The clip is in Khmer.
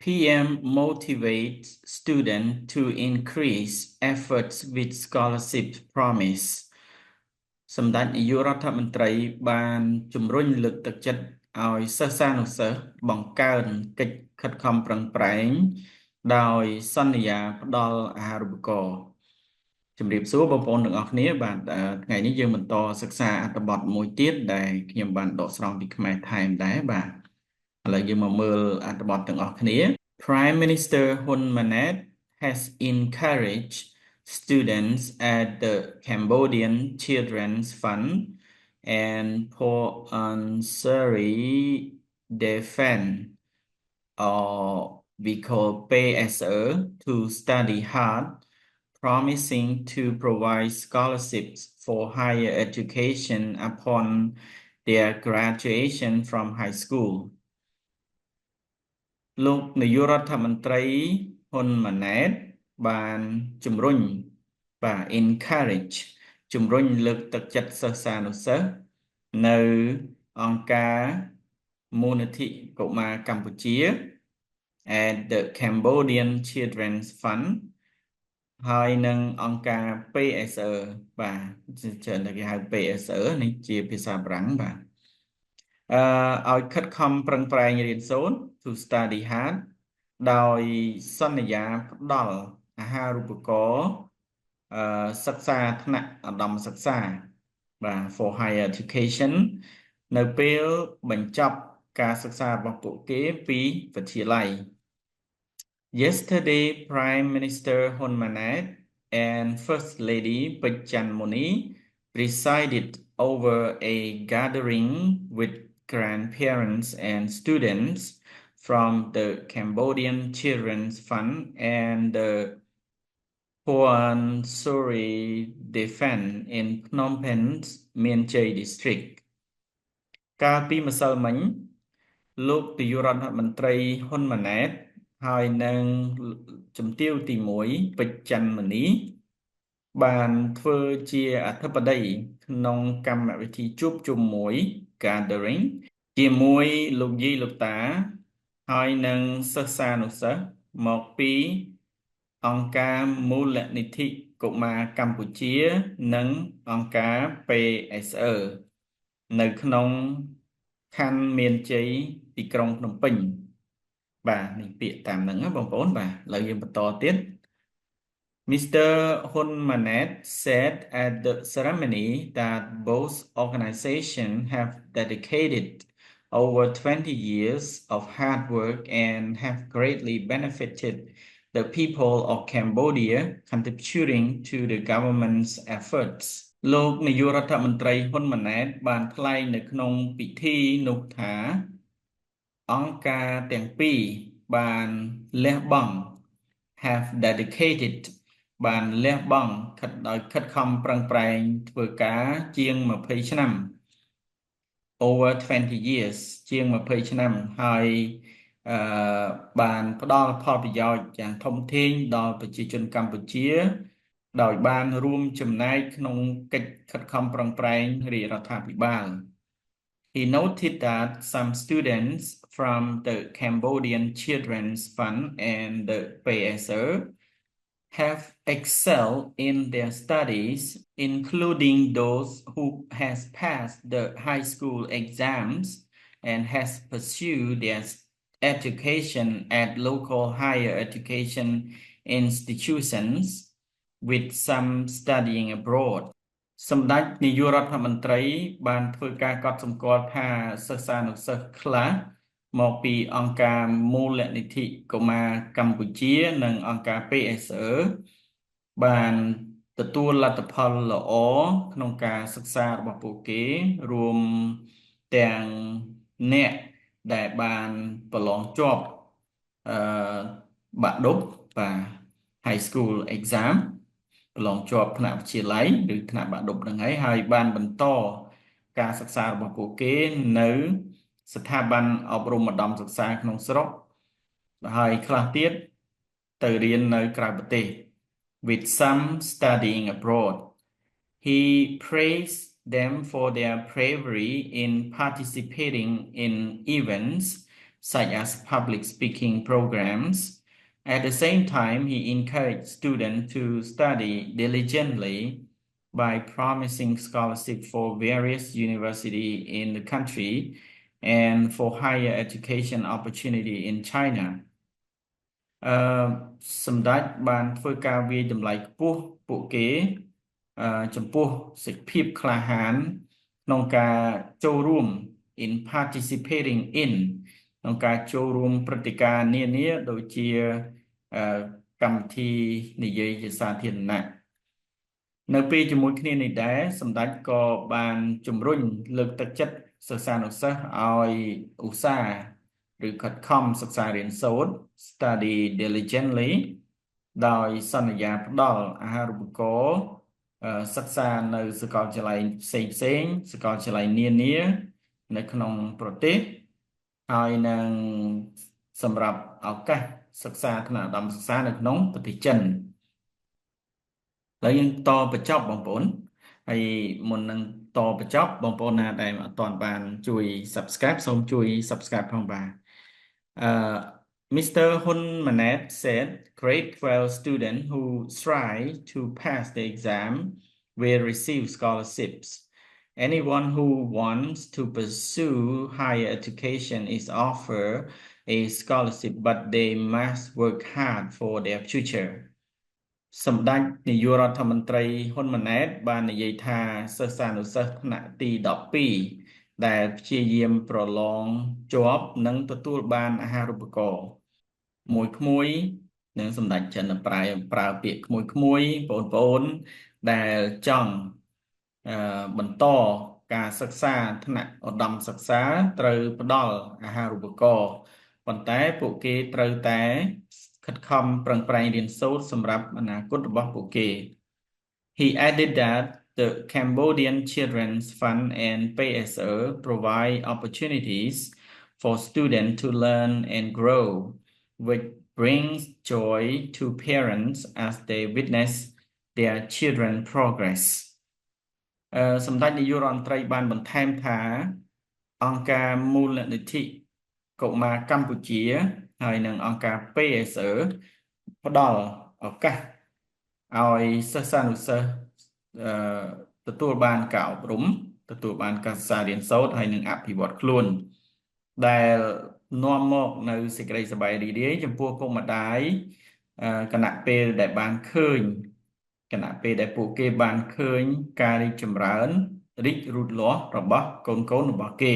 PM motivates students to increase efforts with scholarship promise សម្ដេចនាយករដ្ឋមន្ត្រីបានជំរុញលើកទឹកចិត្តឲ្យសិស្សានុសិស្សបង្កើនកិច្ចខិតខំប្រឹងប្រែងដោយសន្យាផ្ដល់អាហារូបករណ៍ជំរាបសួរបងប្អូនទាំងអស់គ្នាបាទថ្ងៃនេះយើងបន្តសិក្សាអត្ថបទមួយទៀតដែលខ្ញុំបានដកស្រង់ពីខ្មែរ Time ដែរបាទឥឡូវយើងមកមើលអត្ថបទទាំងអស់គ្នា Prime Minister Hun Manet has encouraged students at the Cambodian Children's Fund and Ponsari Defend or we call PSO to study hard, promising to provide scholarships for higher education upon their graduation from high school. លោកនាយករដ្ឋមន្ត្រីហ៊ុនម៉ាណែតបានជំរុញបាទ encourage ជំរុញលើកទឹកចិត្តសិស្សានុសិស្សនៅអង្គការមូលនិធិកុមារកម្ពុជា at the Cambodian Children's Fund ហើយនឹងអង្គការ PSO បាទច្រើនតែគេហៅ PSO នេះជាភាសាបារាំងបាទឲ្យខិតខំប្រឹងប្រែងរៀនសូត្រ to study hard ដោយសន្យាផ្ដល់អាហារូបករណ៍សិក្សាថ្នាក់ឧត្តមសិក្សាបាទ for higher education នៅពេលបញ្ចប់ការសិក្សារបស់ពួកគេពីវិទ្យាល័យ Yesterday Prime Minister Hun Manet and First Lady Pechanmuni presided over a gathering with grandparents and students from the Cambodian Children's Fund and the Ponsari Defend in Phnom Penh's Mien Chey District កាលពីម្សិលមិញលោកនាយករដ្ឋមន្ត្រីហ៊ុនម៉ាណែតហើយនឹងជំទាវទី1ពេជ្រច័ន្ទមនីបានធ្វើជាអធិបតីក្នុងកម្មវិធីជួបជុំមួយ gathering ជាមួយលោកយាយលោកតាហើយនឹងសិស្សានុសិស្សមកពីអង្គការមូលនិធិកុមារកម្ពុជានិងអង្គការ PSO នៅក្នុងខណ្ឌមានជ័យទីក្រុងភ្នំពេញបាទនេះពាក្យតាមហ្នឹងបងប្អូនបាទឥឡូវយើងបន្តទៀត Mr. Hun Manet said at the ceremony that both organizations have dedicated over 20 years of hard work and have greatly benefited the people of Cambodia, contributing to the government's efforts. លោកនាយករដ្ឋមន្ត្រីហ៊ុនម៉ាណែតបានថ្លែងនៅក្នុងពិធីនោះថាអង្គការទាំងពីរបានលះបង់ have dedicated បានលះបង់ដោយខិតខំប្រឹងប្រែងធ្វើការជាង20ឆ្នាំ over 20 years ជាង20ឆ្នាំហើយបានផ្ដល់ផលប្រយោជន៍យ៉ាងធំធេងដល់ប្រជាជនកម្ពុជាដោយបានរួមចំណែកក្នុងកិច្ចខិតខំប្រឹងប្រែងរាជរដ្ឋាភិបាល He noted that some students from the Cambodian Children's Fund and the PSO have excelled in their studies, including those who has passed the high school exams and has pursued their education at local higher education institutions, with some studying abroad. សម្ដេចនាយករដ្ឋមន្ត្រីបានធ្វើការកត់សម្គាល់ថាសិស្សានុសិស្សខ្លះមកពីអង្គការមូលនិធិកុមារកម្ពុជានិងអង្គការ PSO បានទទួលលទ្ធផលល្អក្នុងការសិក្សារបស់ពួកគេរួមទាំងអ្នកដែលបានប្រឡងជាប់បាក់ឌុបបាទ High School Exam ប្រឡងជាប់ថ្នាក់វិទ្យាល័យឬថ្នាក់បាក់ឌុបហ្នឹងហើយបានបន្តការសិក្សារបស់ពួកគេនៅស្ថាប័នអប់រំឧត្តមសិក្សាក្នុងស្រុកហើយខ្លះទៀតទៅរៀននៅក្រៅប្រទេស with some studying abroad. He praised them for their bravery in participating in events such as public speaking programs. At the same time, he encouraged students to study diligently by promising scholarship for various universities in the country and for higher education opportunity in China. សម្ដេចបានធ្វើការវាយតម្លៃខ្ពស់ពួកគេចំពោះសេចក្ដីភាពក្លាហានក្នុងការចូលរួម in participating in ក្នុងការចូលរួមព្រឹត្តិការណ៍នានាដូចជាកម្មវិធីនិយាយជាសាធារណៈនៅពេលជាមួយគ្នានេះដែរសម្ដេចក៏បានជំរុញលើកទឹកចិត្តសិស្សានុសិស្សឲ្យឧស្សាហ៍ឬខិតខំសិក្សារៀនសូត្រ study diligently ដោយសន្យាផ្ដល់អាហារូបករណ៍សិក្សានៅសាកលវិទ្យាល័យផ្សេងសាកលវិទ្យាល័យនានានៅក្នុងប្រទេសហើយនឹងសម្រាប់ឱកាសសិក្សាថ្នាក់ឧត្តមសិក្សានៅក្នុងប្រទេសចិនហើយយើងតបញ្ចប់បងប្អូនហើយមុននឹងតបញ្ចប់បងប្អូនណាដែលអត់ទាន់បានជួយ subscribe សូមជួយ subscribe ផងបាទMr. Hun Manet said grade 12 students who strive to pass the exam will receive scholarships. Anyone who wants to pursue higher education is offered a scholarship, but they must work hard for their future. សម្ដេចនាយករដ្ឋមន្ត្រីហ៊ុនម៉ាណែតបាននិយាយថាសិស្សានុសិស្សថ្នាក់ទី12ដែលព្យាយាមប្រឡងជាប់និងទទួលបានអាហារូបករណ៍ក្មួយនឹងសម្ដេចចិនប្រើពាក្យក្មួយបងប្អូនដែលចង់បន្តការសិក្សាថ្នាក់ឧត្តមសិក្សាត្រូវផ្ដល់អាហារូបករណ៍ប៉ុន្តែពួកគេត្រូវតែខិតខំប្រឹងប្រែងរៀនសូត្រសម្រាប់អនាគតរបស់ពួកគេ He added that the Cambodian Children's Fund and PSO provide opportunities for students to learn and grow, which brings joy to parents as they witness their children progress. សម្ដេចនាយករដ្ឋមន្ត្រីបានបន្ថែមថាអង្គការមូលនិធិកុមារកម្ពុជាហើយនិងអង្គការ PSO ផ្ដល់ឱកាសឲ្យសិស្សានុសិស្សទទួលបានការអប់រំទទួលបានការសិក្សារៀនសូត្រហើយនឹងអភិវឌ្ឍខ្លួនដែលនាំមកនៅសេចក្តីសប្បាយរីករាយចំពោះពុកម្ដាយគណៈពេលដែលបានឃើញគណៈពេលដែលពួកគេបានឃើញការរីកចម្រើនរីករូតលាស់របស់កូនរបស់គេ